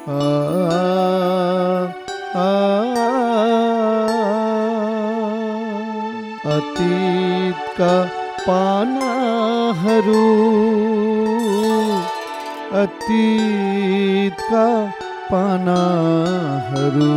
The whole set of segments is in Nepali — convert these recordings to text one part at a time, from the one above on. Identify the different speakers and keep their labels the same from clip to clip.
Speaker 1: आ, आ, अतीतका पानाहरू, अतीतका पानाहरू।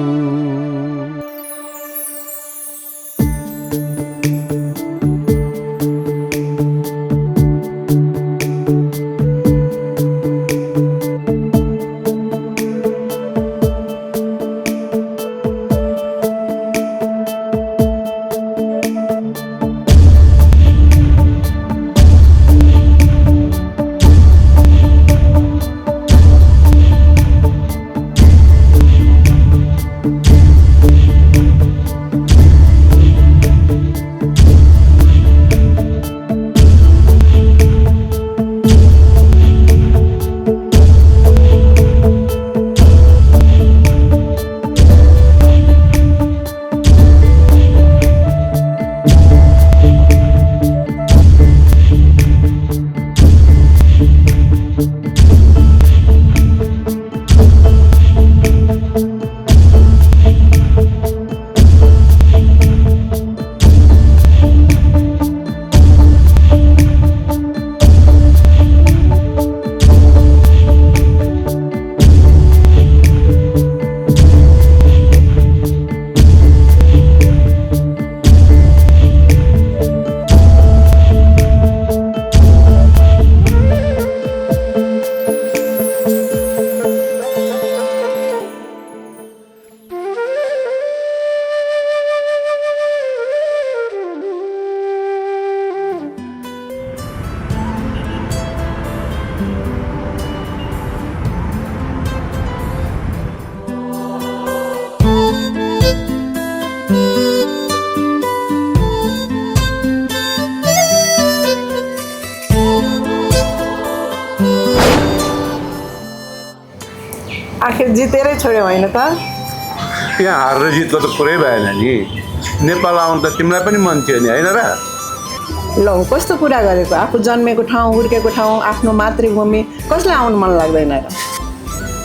Speaker 2: आखिर जितेरै छोड्यौ होइन त?
Speaker 3: यहाँ हार र जितको त कुरै भएन नि। नेपाल आउनु त तिमीलाई पनि मन थियो नि होइन र?
Speaker 2: ल कस्तो कुरा गरेको, आफू जन्मेको ठाउँ हुर्केको ठाउँ आफ्नो मातृभूमि कसलाई आउनु मन लाग्दैन र?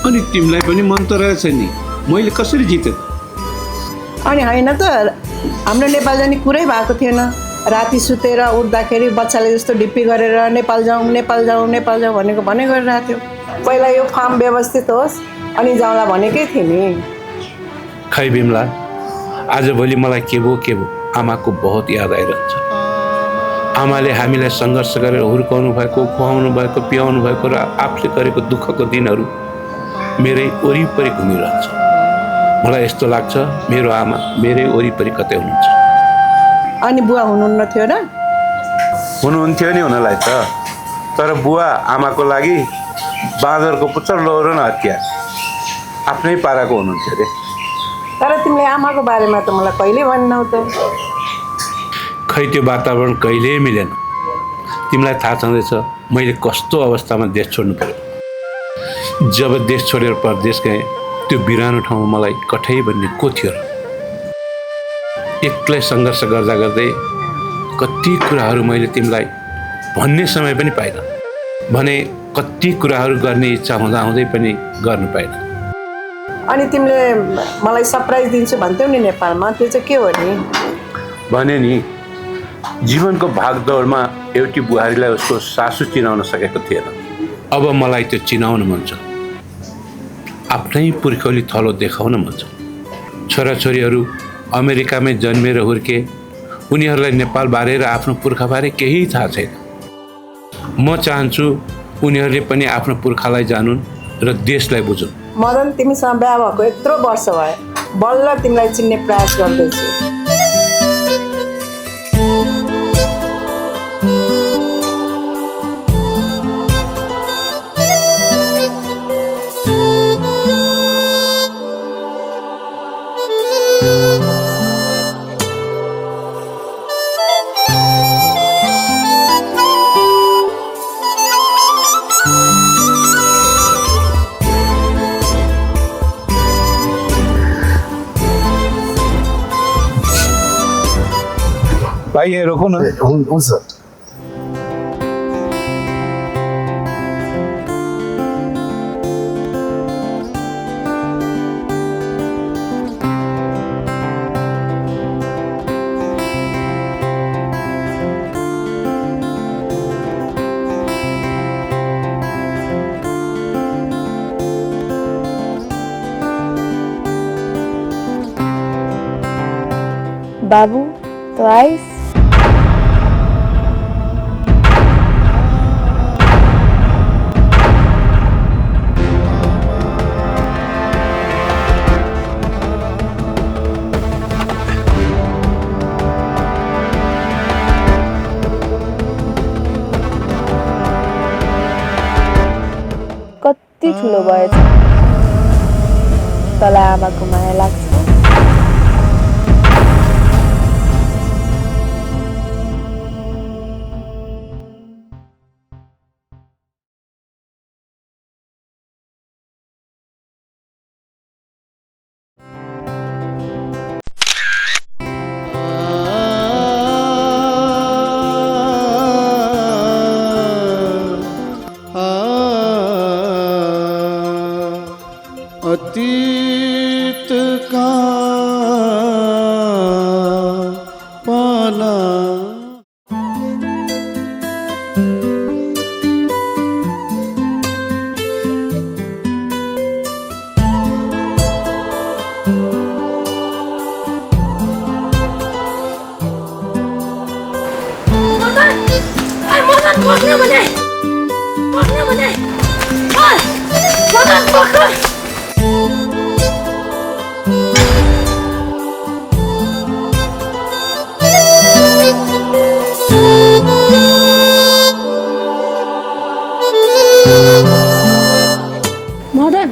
Speaker 3: अनि तिमीलाई पनि मन त रहेछ नि, मैले कसरी जितेँ?
Speaker 2: अनि होइन त, हाम्रो नेपाल जाने कुरै भएको थिएन। राति सुतेर उठ्दाखेरि बच्चाले जस्तो ढिप्पी गरेर नेपाल जाउँ नेपाल जाउँ नेपाल जाउँ भनेको भने गरिरहेको थियो। पहिला यो फार्म व्यवस्थित होस् अनि जाउँला भनेकै थिएँ नि।
Speaker 4: खै बिमला, आजभोलि मलाई के भयो आमाको बहुत याद आइरहन्छ। आमाले हामीलाई सङ्घर्ष गरेर हुर्काउनु भएको, खुवाउनु भएको, पियाउनु भएको र आफूले गरेको दुःखको दिनहरू मेरै वरिपरि घुमिरहन्छ। मलाई यस्तो लाग्छ मेरो आमा मेरै वरिपरि कतै हुनुहुन्छ।
Speaker 2: अनि बुवा हुनुहुन्न थियो र?
Speaker 3: हुनुहुन्थ्यो नि हुनलाई त, तर बुवा आमाको लागि बाँदरको पुच्छर लौरो न हतियार आफ्नै पाराको हुनुहुन्थ्यो अरे।
Speaker 2: तर तिमीले आमाको बारेमा त मलाई कहिले भन्नौ त?
Speaker 4: खै त्यो वातावरण कहिल्यै मिलेन। तिमीलाई थाहा छँदैछ मैले कस्तो अवस्थामा देश छोड्नु पर्यो। जब देश छोडेर परदेश गएँ त्यो बिरानो ठाउँमा मलाई कठै भन्ने को थियो र? एक्लै सङ्घर्ष गर्दा गर्दै कति कुराहरू मैले तिमीलाई भन्ने समय पनि पाइनँ भने, कति कुराहरू गर्ने इच्छा हुँदै पनि गर्नु पाइनँ।
Speaker 2: अनि तिमीले मलाई सरप्राइज दिन्छु भन्थ्यौ नि नेपालमा, त्यो चाहिँ के हो नि?
Speaker 3: भने नि, जीवनको भागदौडमा एउटी बुहारीलाई उसको सासु चिनाउन सकेको थिएन।
Speaker 4: अब मलाई त्यो चिनाउन मन छ, आफ्नै पुर्खौली थलो देखाउन मन छ। छोराछोरीहरू अमेरिकामै जन्मेर हुर्के, उनीहरूलाई नेपालबारे र आफ्नो पुर्खाबारे केही थाहा छैन। म चाहन्छु उनीहरूले पनि आफ्नो पुर्खालाई जानुन् र देशलाई बुझुन्।
Speaker 2: मदन, तिमीसँग बिहा भएको यत्रो वर्ष भयो, बल्ल तिमीलाई चिन्ने प्रयास गर्दैछु।
Speaker 3: भाइ यहाँ रोकौँ न।
Speaker 5: हुन्छ।
Speaker 3: भाइ,
Speaker 5: बाबू तो आइस। कति ठुलो भएछ, तँलाई आमाको माया लाग्छ?
Speaker 1: अतीत का पाना
Speaker 6: मदन,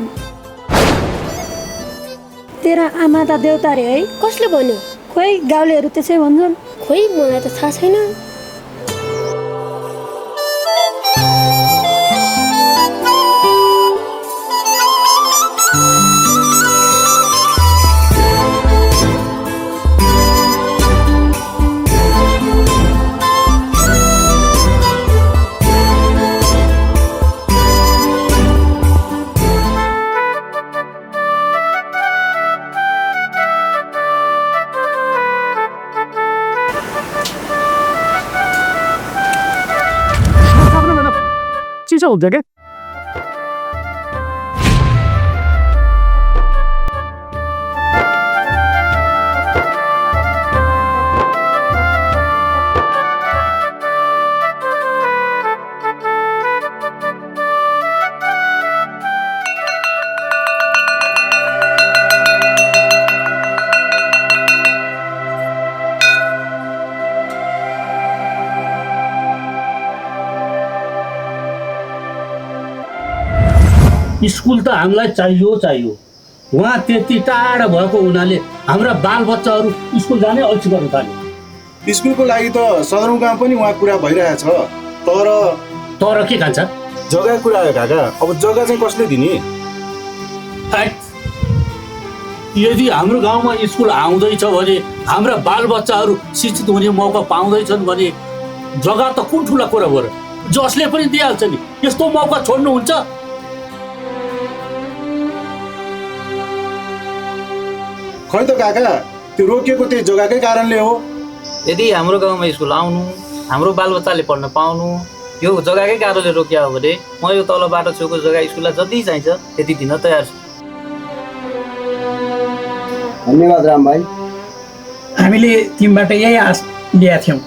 Speaker 6: तेरा आमा त देउता रे है?
Speaker 7: कसले भन्यो?
Speaker 6: खोइ गाउँलेहरू त्यसै भन्छन्।
Speaker 7: खोइ मलाई त थाहा छैन।
Speaker 8: चिसो हुन्छ क्या।
Speaker 9: स्कुल त हामीलाई चाहियो। उहाँ त्यति टाढा भएको हुनाले हाम्रा बालबच्चाहरू स्कुल जाने अल्छी गर्न थाल्यो।
Speaker 10: स्कुलको लागि त सदरमुकाम पनि उहाँ कुरा भइरहेछ, तर
Speaker 9: के खान्छ?
Speaker 10: जग्गा कुरा आयो काका। अब जग्गा चाहिँ कसले दिने?
Speaker 9: यदि हाम्रो गाउँमा स्कुल आउँदैछ भने, हाम्रा बालबच्चाहरू शिक्षित हुने मौका पाउँदैछन् भने जग्गा त कुन ठुला कुरा भयो र? जसले पनि दिइहाल्छ नि। यस्तो मौका छोड्नुहुन्छ?
Speaker 10: खै त काका, त्यो रोकिएको त्यही जग्गाकै कारणले हो।
Speaker 11: यदि हाम्रो गाउँमा स्कुल आउनु, हाम्रो बालबच्चाले पढ्न पाउनु यो जग्गाकै कारणले रोकिया हो भने म यो तल बाटो छेउको जग्गा स्कुललाई जति चाहिन्छ त्यति दिन तयार छु।
Speaker 12: धन्यवाद राम भाइ।
Speaker 8: हामीले तिमीबाट यही आश लिएका थियौँ।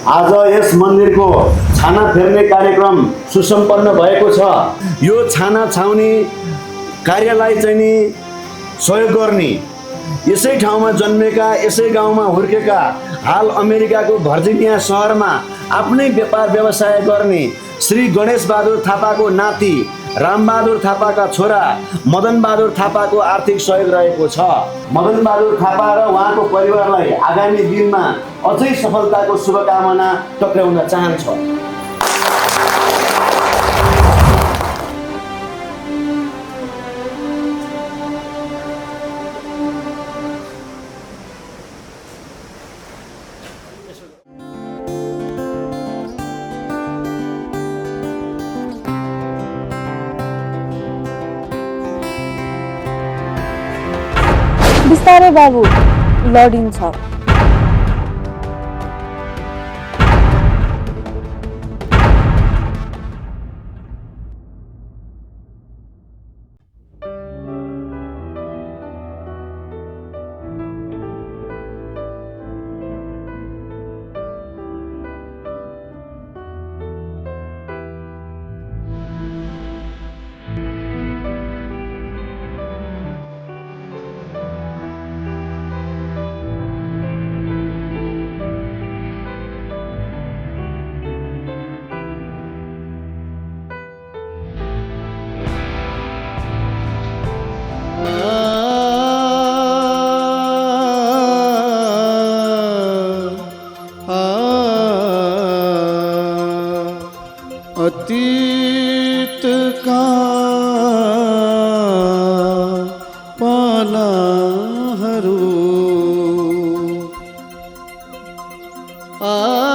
Speaker 12: आज यस मन्दिरको छाना फेर्ने कार्यक्रम सुसम्पन्न भएको छ। यो छाना छाउने कार्यलाई चाहिँ नि सहयोग गर्ने यसै ठाउँमा जन्मेका यसै गाउँमा हुर्केका हाल अमेरिकाको भर्जिनिया सहरमा आफ्नै व्यापार व्यवसाय गर्ने श्री गणेश बहादुर थापाको नाति रामबहादुर थापाका छोरा मदन बहादुर थापाको आर्थिक सहयोग रहेको छ। मदन बहादुर थापा र उहाँको परिवारलाई आगामी दिनमा अझै सफलताको शुभकामना टक्राउन चाहन्छ।
Speaker 5: बिस्तारै बाबु लडिन्छ।
Speaker 1: अतीत का पानाहरू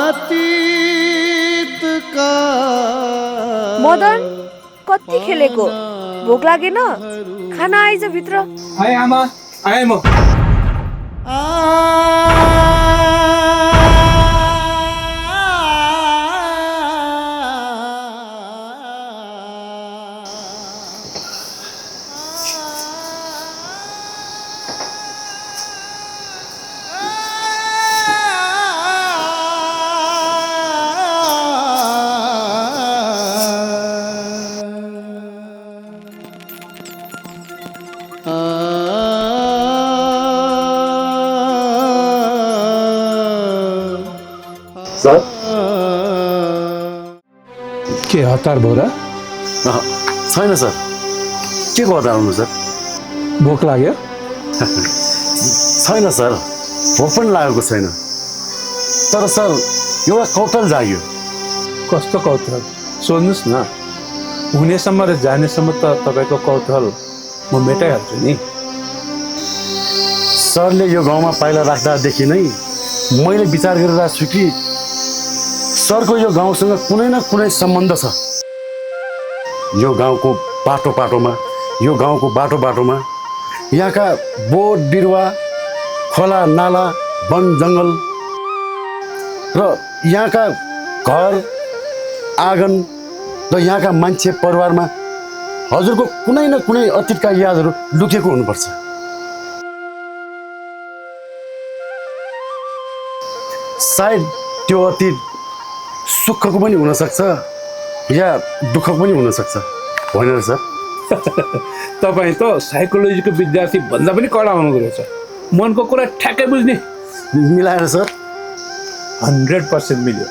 Speaker 1: अतीत का
Speaker 5: मदन कति खेलेको भोक लागेन खाना आइज भित्र।
Speaker 4: आए आमा आए म
Speaker 12: सर
Speaker 4: के हतार भयो र?
Speaker 12: छैन सर, के को हतार हुनु सर?
Speaker 4: भोक लाग्यो?
Speaker 12: छैन सर, भोक पनि लागेको छैन। तर सर एउटा कौतल जाग्यो।
Speaker 4: कस्तो कौतूहल सोध्नुहोस् न। हुनेसम्म र जानेसम्म त तपाईँको कौतूहल म मेटाइहाल्छु नि।
Speaker 12: सरले यो गाउँमा पाइला राख्दादेखि नै मैले विचार गरिरहेको छु कि सरको यो गाउँसँग कुनै न कुनै सम्बन्ध छ। यो गाउँको बाटोमा यहाँका बोट बिरुवा, खोला नाला, वन जङ्गल र यहाँका घर आँगन र यहाँका मान्छे परिवारमा हजुरको कुनै न कुनै अतीतका यादहरू लुकेको हुनुपर्छ। सायद त्यो अतीत सुखको पनि हुनसक्छ या दुःखको पनि हुनसक्छ, होइन र सर?
Speaker 4: तपाईँ त साइकोलोजीको विद्यार्थी भन्दा पनि कडा हुनुहुँदो रहेछ। मनको कुरा ठ्याक्कै बुझ्ने।
Speaker 12: मिलाएर सर
Speaker 4: 100% मिल्यो।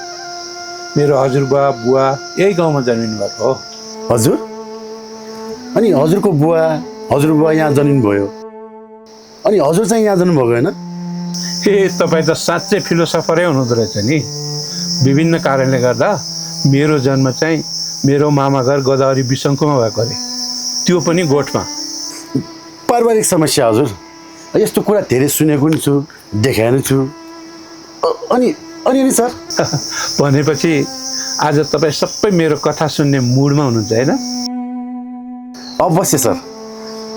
Speaker 4: मेरो हजुरबा बुवा यही गाउँमा जन्मिनु भएको हो।
Speaker 12: हजुर? अनि हजुरको बुवा हजुरबुवा यहाँ जन्मिनु भयो, अनि हजुर चाहिँ यहाँ जन्मिनु भएको होइन?
Speaker 4: तपाईँ त साँच्चै फिलोसफरै हुनुहुँदो रहेछ नि। विभिन्न कारणले गर्दा मेरो जन्म चाहिँ मेरो मामा घर गोदावरी बिसङ्कुमा भएको अरे, त्यो पनि गोठमा।
Speaker 12: पारिवारिक समस्या हजुर, यस्तो कुरा धेरै सुनेको नि छु, देखाएको छु। अनि सर
Speaker 4: भनेपछि आज तपाईँ सबै मेरो कथा सुन्ने मुडमा हुनुहुन्छ होइन?
Speaker 12: अवश्य सर।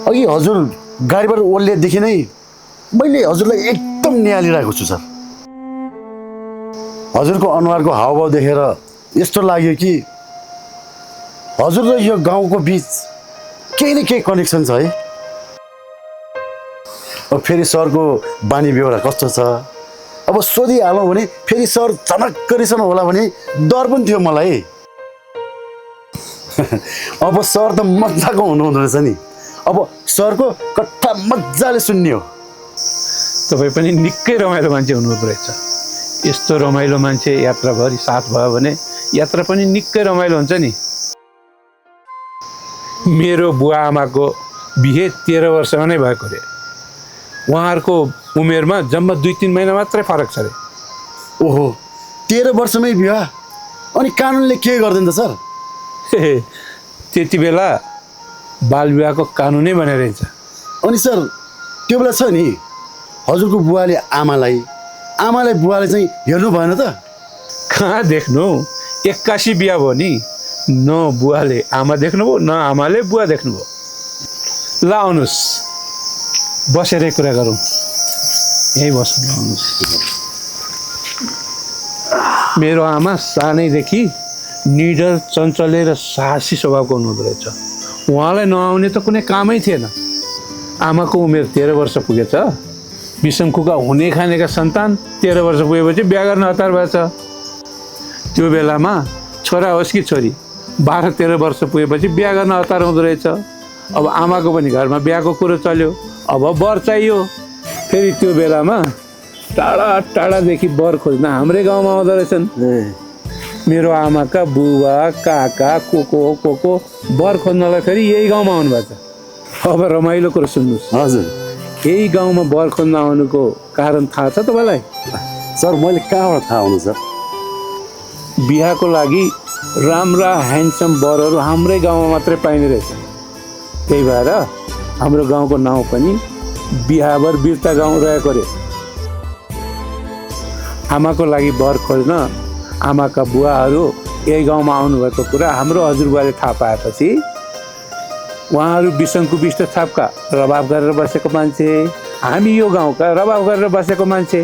Speaker 12: अघि हजुर गाडीबाट ओर्लिएदेखि नै मैले हजुरलाई एकदम निहालिरहेको छु सर। हजुरको अनुहारको हावभाव देखेर यस्तो लाग्यो कि हजुर र यो गाउँको बिच केही न केही कनेक्सन छ है। अब फेरि सरको बानी बेहोरा कस्तो छ, अब सोधिहालौँ भने फेरि सर झनक्क रिसाउनु होला भने डर पनि थियो मलाई। अब सर त मजाको हुनुहुँदो रहेछ नि। अब सरको कथा मजाले सुन्ने हो।
Speaker 4: तपाईँ पनि निकै रमाइलो मान्छे हुनुहुँदो रहेछ। यस्तो रमाइलो मान्छे यात्राभरि साथ भयो भने यात्रा पनि निकै रमाइलो हुन्छ नि। मेरो बुवा आमाको बिहे 13 वर्षमा नै भएको अरे। उहाँहरूको उमेरमा जम्मा 2-3 महिना मात्रै फरक छ अरे।
Speaker 12: ओहो, 13 वर्षमै बिहा? अनि कानुनले के गर्दैन त सर?
Speaker 4: त्यति बेला बालविवाहको कानुनै बनेर हिँड्छ।
Speaker 12: अनि सर त्यो बेला छ नि हजुरको बुवाले आमालाई बुवाले चाहिँ हेर्नु भएन त?
Speaker 4: कहाँ देख्नु, 81 बिहा भयो नि। न बुवाले आमा देख्नुभयो न आमाले बुवा देख्नुभयो। ल आउनुहोस् बसेरै कुरा गरौँ। यहीँ बस्नु आउनुहोस्। मेरो आमा सानैदेखि निडर, चञ्चले र साहसी स्वभावको हुनुहुँदो रहेछ। उहाँलाई नआउने त कुनै कामै थिएन। आमाको उमेर 13 वर्ष पुगेछ। विषमकुका हुने खानेका सन्तान 13 वर्ष पुगेपछि बिहा गर्न हतार भएछ। त्यो बेलामा छोरा होस् कि छोरी 12-13 वर्ष पुगेपछि बिहा गर्न हतार हुँदो रहेछ। अब आमाको पनि घरमा बिहाको कुरो चल्यो। अब वर चाहियो। फेरि त्यो बेलामा टाढा टाढादेखि वर खोज्न हाम्रै गाउँमा आउँदो रहेछन्। मेरो आमाका बुबा काका को वर खोज्नलाई फेरि यही गाउँमा आउनुभएको छ। अब रमाइलो कुरो सुन्नुहोस्।
Speaker 12: हजुर,
Speaker 4: यही गाउँमा वर खोज्न आउनुको कारण थाहा छ तपाईँलाई?
Speaker 12: सर मैले कहाँबाट थाहा हुनु सर?
Speaker 4: बिहाको लागि राम्रा ह्यान्डसम वरहरू हाम्रै गाउँमा मात्रै पाइने रहेछ। त्यही भएर हाम्रो गाउँको नाउँ पनि बिहावर वीरता गाउँ रहेको अरे। आमाको लागि वर खोज्न आमाका बुवाहरू यही गाउँमा आउनुभएको कुरा हाम्रो हजुरबुवाले थाहा पाएपछि उहाँहरू बिसङको बिष्ट छापका रबाब गरेर बसेको मान्छे, हामी यो गाउँका रबाब गरेर बसेको मान्छे।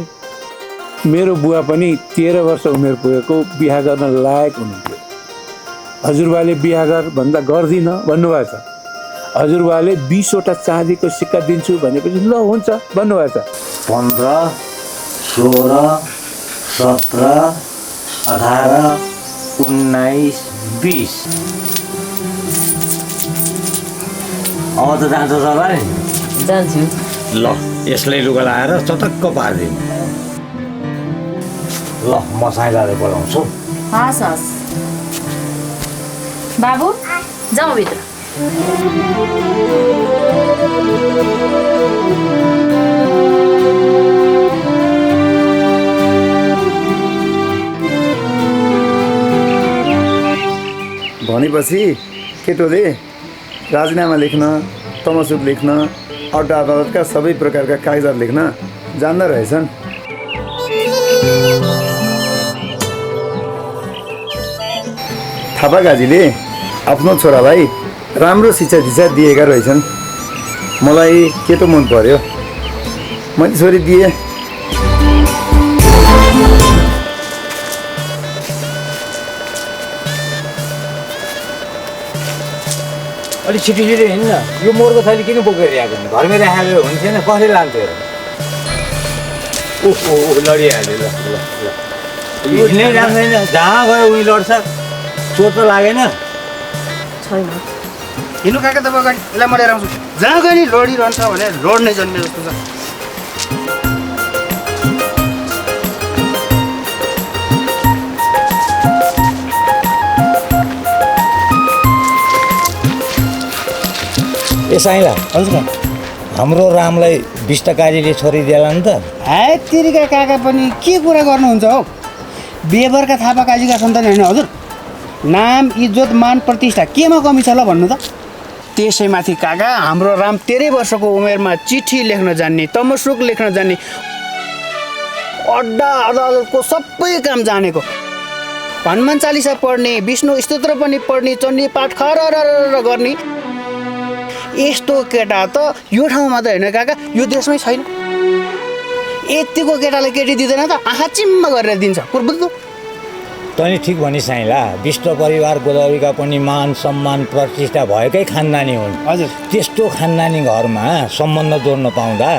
Speaker 4: मेरो बुवा पनि 13 वर्ष उमेर पुगेको बिहा गर्न लायक हुनुहुन्थ्यो। हजुरबाले बिहा गर भन्दा गर्दिनँ भन्नुभएको छ। हजुरबाले 20वटा चाँदीको सिक्का दिन्छु भनेपछि ल हुन्छ भन्नुभएको छ।
Speaker 7: 15, 16, 17, 18, 19, 20 अब त जान्छ तपाईँ?
Speaker 11: जान्छु।
Speaker 7: ल यसलाई लुगा लाएर चटक्क पारिदिनु। ल म साइलालाई बोलाउँछु।
Speaker 5: हस् हस् बाबु जाउँ भित्र।
Speaker 10: भनेपछि केटोले राजीनामा लेख्न, तमसुक लेख्न, अड्डा अदालतका सबै प्रकारका कागजात लेख्न जान्दा रहेछन्। थापा गाजीले आफ्नो छोरालाई राम्रो शिक्षा दिशा दिएका रहेछन्। मलाई केटो मन पर्यो, मैले छोरी दिएँ।
Speaker 7: अलिक छिटो हिँड्न। यो मोरको थैली किन बोकेर आएको? घरमै राखेर हुन्थेन, कसले लान्थ्यो? ओहो लडिहाल्यो। ल ल ल हिँड्नै जान्दैन, जहाँ गयो उही लड्छ। चोट त लागेन?
Speaker 5: छैन।
Speaker 10: हिँड्नु काका तपाईँ अगाडि, यसलाई म लिएर आउँछु। जहाँ गयो नि लडिरहन्छ भने लड्नै जन्मे जस्तो छ।
Speaker 7: ए साइला, हजुर हाम्रो रामलाई विष्टकारीले छोरी दिएला नि त?
Speaker 8: तिरीका काका पनि के कुरा गर्नुहुन्छ हौ? बेबरका थापा काजीका सन्तान होइन हजुर? नाम इज्जत मान प्रतिष्ठा केमा कमी छ ल भन्नु त? त्यसैमाथि काका हाम्रो राम 13 वर्षको उमेरमा चिठी लेख्न जान्ने, तमसुक लेख्न जान्ने, अड्डा अदालतको सबै काम जानेको, हनुमान चालिसा पढ्ने, विष्णु स्तोत्र पनि पढ्ने, चण्डी पाठ खरर गर्ने यस्तो केटा त यो ठाउँमा त होइन काका, यो देशमै छैन। यतिको केटालाई केटी दिँदैन त आँखा चिम्म गरेर दिन्छ। बुझ्नु?
Speaker 7: तैँले ठिक भनी साइला विष्ट परिवार गोदावरीका पनि मान सम्मान प्रतिष्ठा भएकै खानदानी हुन्।
Speaker 8: हजुर
Speaker 7: त्यस्तो खानदानी घरमा सम्बन्ध जोड्न पाउँदा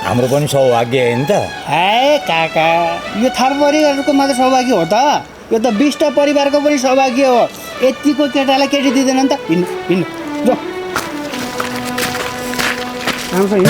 Speaker 7: हाम्रो पनि सौभाग्य होइन त?
Speaker 8: ए काका यो थापा परिवारको मात्र सौभाग्य हो त, यो त विष्ट परिवारको पनि सौभाग्य हो। यतिको केटालाई केटी दिँदैन नि त। हिँड्नु हिँड्नु जो आउँछ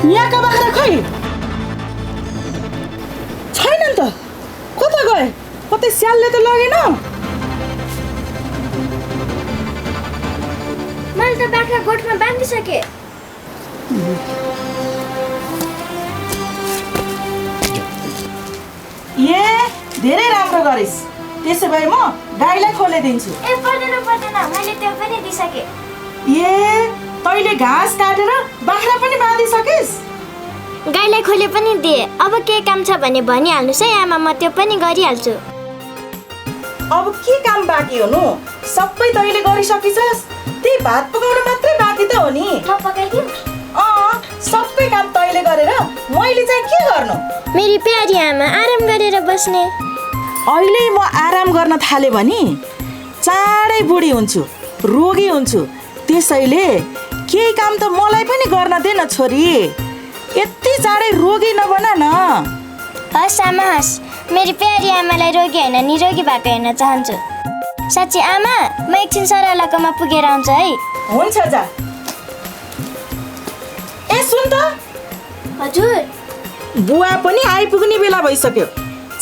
Speaker 2: यहाँका बाख्रा खै छैनन् त, कता गए? कतै स्यालले त लगेन?
Speaker 13: मैले त बाख्रा गोठमा बाँधिसके।
Speaker 2: ए धेरै राम्रो गरिस्। त्यसो भए म गाईलाई खोलिदिन्छु।
Speaker 13: ए पर्दैन पर्दैन, मैले त्यो पनि दिइसके।
Speaker 2: ए तैँले घाँस काटेर बाख्रा पनि बाँधिसकिस्?
Speaker 13: गाईलाई खोले पनि दिए। अब के काम छ भने भनिहाल्नुहोस् है आमा, म त्यो पनि गरिहाल्छु।
Speaker 2: अब के काम बाँकी हो? सबै तैँले गरिसकिछस्। त्यही भात पकाउन मात्रै बाँकी त हो नि।
Speaker 13: पकाइदिउँ?
Speaker 2: सबै काम तैँले गरेर मैले चाहिँ के गर्नु?
Speaker 13: मेरी प्यारी आमा, आराम गरेर बस्ने।
Speaker 2: अहिले म आराम गर्न थाले भने चाँडै बुढी हुन्छु, रोगी हुन्छु। त्यसैले केही काम त मलाई पनि गर्न दे न छोरी। यति चाँडै रोगी नबना न।
Speaker 13: हस् आमा हस्, मेरी प्यारी आमालाई रोगी होइन निरोगी भएको हेर्न चाहन्छु। साँच्ची आमा, म एकछिन सरलाकोमा पुगेर आउँछु है।
Speaker 2: हुन्छ जा। ए सुन त।
Speaker 13: हजुर।
Speaker 2: बुवा पनि आइपुग्ने बेला भइसक्यो।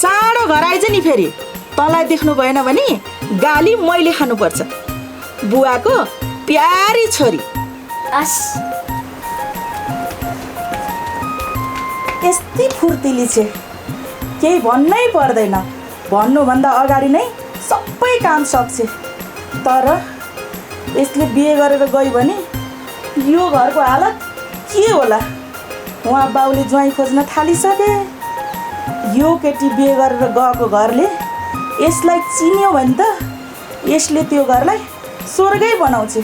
Speaker 2: चाँडो घर आइज नि फेरि। तँलाई देख्नु भएन भने गाली मैले खानुपर्छ। बुवाको प्यारी छोरी।
Speaker 13: हस्।
Speaker 2: यस्तै फुर्तिली छे, केही भन्नै पर्दैन। भन्नुभन्दा अगाडि नै सबै काम सक्छ। तर यसले बिहे गरेर गयो भने यो घरको हालत के होला? उहाँ बाउले ज्वाइँ खोज्न थालिसके। यो केटी बिहे गरेर गएको घरले यसलाई चिन्यो भने त यसले त्यो घरलाई
Speaker 14: स्वर्गै बनाउँछु